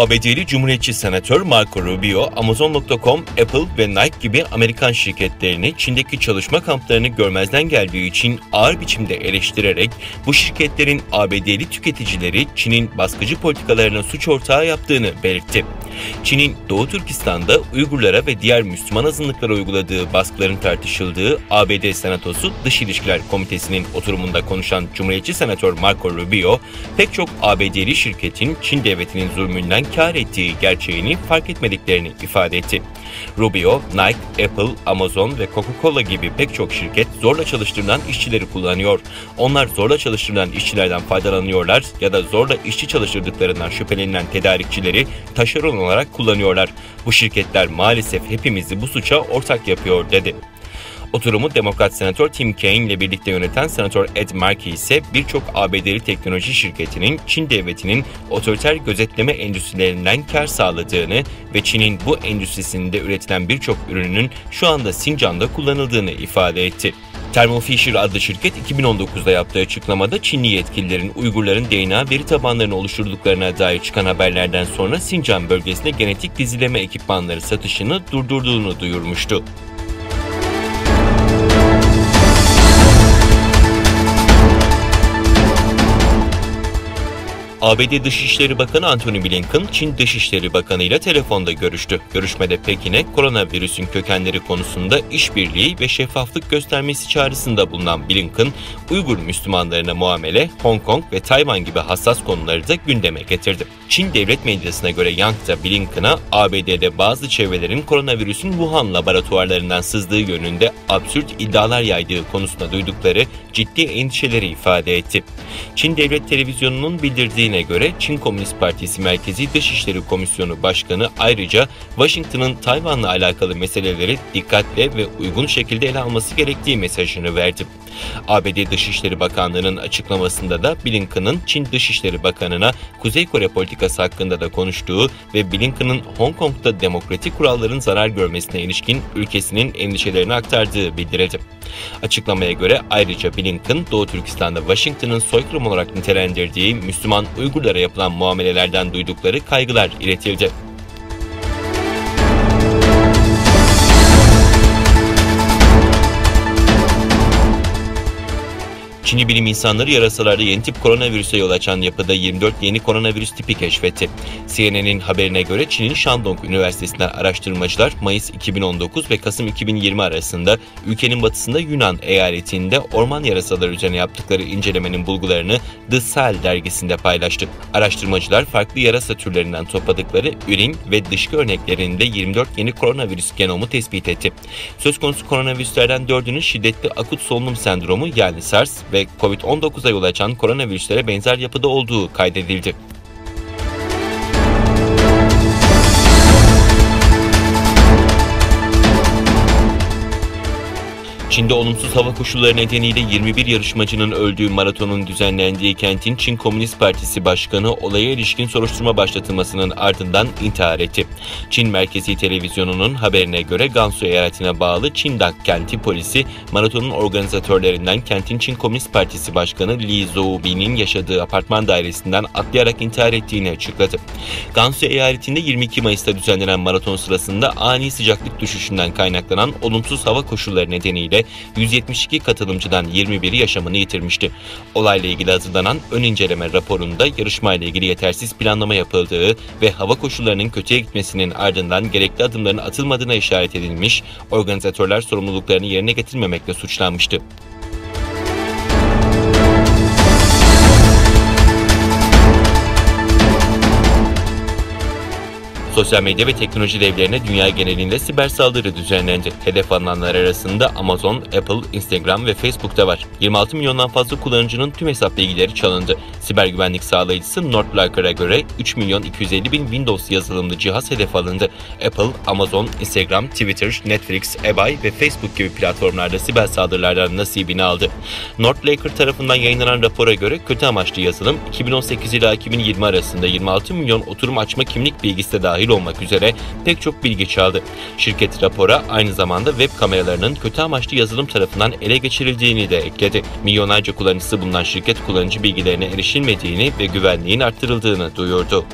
ABD'li Cumhuriyetçi Senatör Marco Rubio, Amazon.com, Apple ve Nike gibi Amerikan şirketlerini Çin'deki çalışma kamplarını görmezden geldiği için ağır biçimde eleştirerek bu şirketlerin ABD'li tüketicileri Çin'in baskıcı politikalarına suç ortağı yaptığını belirtti. Çin'in Doğu Türkistan'da Uygurlara ve diğer Müslüman azınlıklara uyguladığı baskıların tartışıldığı ABD Senatosu Dış İlişkiler Komitesi'nin oturumunda konuşan Cumhuriyetçi Senatör Marco Rubio, pek çok ABD'li şirketin Çin devletinin zulmünden kar ettiği gerçeğini fark etmediklerini ifade etti. Rubio, Nike, Apple, Amazon ve Coca-Cola gibi pek çok şirket zorla çalıştırılan işçileri kullanıyor. Onlar zorla çalıştırılan işçilerden faydalanıyorlar ya da zorla işçi çalıştırdıklarından şüphelenilen tedarikçileri taşeron olarak kullanıyorlar. Bu şirketler maalesef hepimizi bu suça ortak yapıyor, dedi. Oturumu Demokrat Senatör Tim Kaine ile birlikte yöneten Senatör Ed Markey ise birçok ABD'li teknoloji şirketinin Çin devletinin otoriter gözetleme endüstrilerinden kar sağladığını ve Çin'in bu endüstrisinde üretilen birçok ürünün şu anda Xinjiang'da kullanıldığını ifade etti. Thermo Fisher adlı şirket 2019'da yaptığı açıklamada Çinli yetkililerin Uygurların DNA veri tabanlarını oluşturduklarına dair çıkan haberlerden sonra Xinjiang bölgesine genetik dizileme ekipmanları satışını durdurduğunu duyurmuştu. ABD Dışişleri Bakanı Antony Blinken, Çin Dışişleri Bakanı ile telefonda görüştü. Görüşmede Pekin'e koronavirüsün kökenleri konusunda işbirliği ve şeffaflık göstermesi çağrısında bulunan Blinken, Uygur Müslümanlarına muamele, Hong Kong ve Tayvan gibi hassas konuları da gündeme getirdi. Çin devlet medyasına göre Yang da Blinken'a ABD'de bazı çevrelerin koronavirüsün Wuhan laboratuvarlarından sızdığı yönünde absürt iddialar yaydığı konusunda duydukları ciddi endişeleri ifade etti. Çin Devlet Televizyonu'nun bildirdiğine göre Çin Komünist Partisi Merkezi Dışişleri Komisyonu Başkanı ayrıca Washington'ın Tayvan'la alakalı meseleleri dikkatle ve uygun şekilde ele alması gerektiği mesajını verdi. ABD Dışişleri Bakanlığı'nın açıklamasında da Blinken'ın Çin Dışişleri Bakanı'na Kuzey Kore politikası hakkında da konuştuğu ve Blinken'ın Hong Kong'da demokratik kuralların zarar görmesine ilişkin ülkesinin endişelerini aktardığı bildirildi. Açıklamaya göre ayrıca Blinken, Doğu Türkistan'da Washington'ın soykırım olarak nitelendirdiği Müslüman Uygurlara yapılan muamelelerden duydukları kaygılar iletildi. Çinli bilim insanları yarasalarda yeni tip koronavirüse yol açan yapıda 24 yeni koronavirüs tipi keşfetti. CNN'in haberine göre Çin'in Shandong Üniversitesi'nden araştırmacılar Mayıs 2019 ve Kasım 2020 arasında ülkenin batısında Yunan eyaletinde orman yarasaları üzerine yaptıkları incelemenin bulgularını The Cell dergisinde paylaştı. Araştırmacılar farklı yarasa türlerinden topladıkları ürin ve dışkı örneklerinde 24 yeni koronavirüs genomu tespit etti. Söz konusu koronavirüslerden 4'ünün şiddetli akut solunum sendromu yani SARS ve COVID-19'a yol açan koronavirüslere benzer yapıda olduğu kaydedildi. Çin'de olumsuz hava koşulları nedeniyle 21 yarışmacının öldüğü maratonun düzenlendiği kentin Çin Komünist Partisi Başkanı olaya ilişkin soruşturma başlatılmasının ardından intihar etti. Çin Merkezi Televizyonu'nun haberine göre Gansu eyaletine bağlı Çindak kenti polisi maratonun organizatörlerinden kentin Çin Komünist Partisi Başkanı Li Zhoubi'nin yaşadığı apartman dairesinden atlayarak intihar ettiğini açıkladı. Gansu eyaletinde 22 Mayıs'ta düzenlenen maraton sırasında ani sıcaklık düşüşünden kaynaklanan olumsuz hava koşulları nedeniyle 172 katılımcıdan 21'i yaşamını yitirmişti. Olayla ilgili hazırlanan ön inceleme raporunda yarışmayla ilgili yetersiz planlama yapıldığı ve hava koşullarının kötüye gitmesinin ardından gerekli adımların atılmadığına işaret edilmiş, organizatörler sorumluluklarını yerine getirmemekle suçlanmıştı. Sosyal medya ve teknoloji devlerine dünya genelinde siber saldırı düzenlendi. Hedef alınanlar arasında Amazon, Apple, Instagram ve Facebook'ta var. 26 milyondan fazla kullanıcının tüm hesap bilgileri çalındı. Siber güvenlik sağlayıcısı Northliker'a göre 3 milyon 250 bin Windows yazılımlı cihaz hedef alındı. Apple, Amazon, Instagram, Twitter, Netflix, eBay ve Facebook gibi platformlarda siber saldırılardan nasibini aldı. Northliker tarafından yayınlanan rapora göre kötü amaçlı yazılım 2018 ila 2020 arasında 26 milyon oturum açma kimlik bilgisi de dahil olmak üzere pek çok bilgi çaldı. Şirket rapora aynı zamanda web kameralarının kötü amaçlı yazılım tarafından ele geçirildiğini de ekledi. Milyonlarca kullanıcısı bulunan şirket kullanıcı bilgilerine erişilmediğini ve güvenliğin arttırıldığını duyurdu.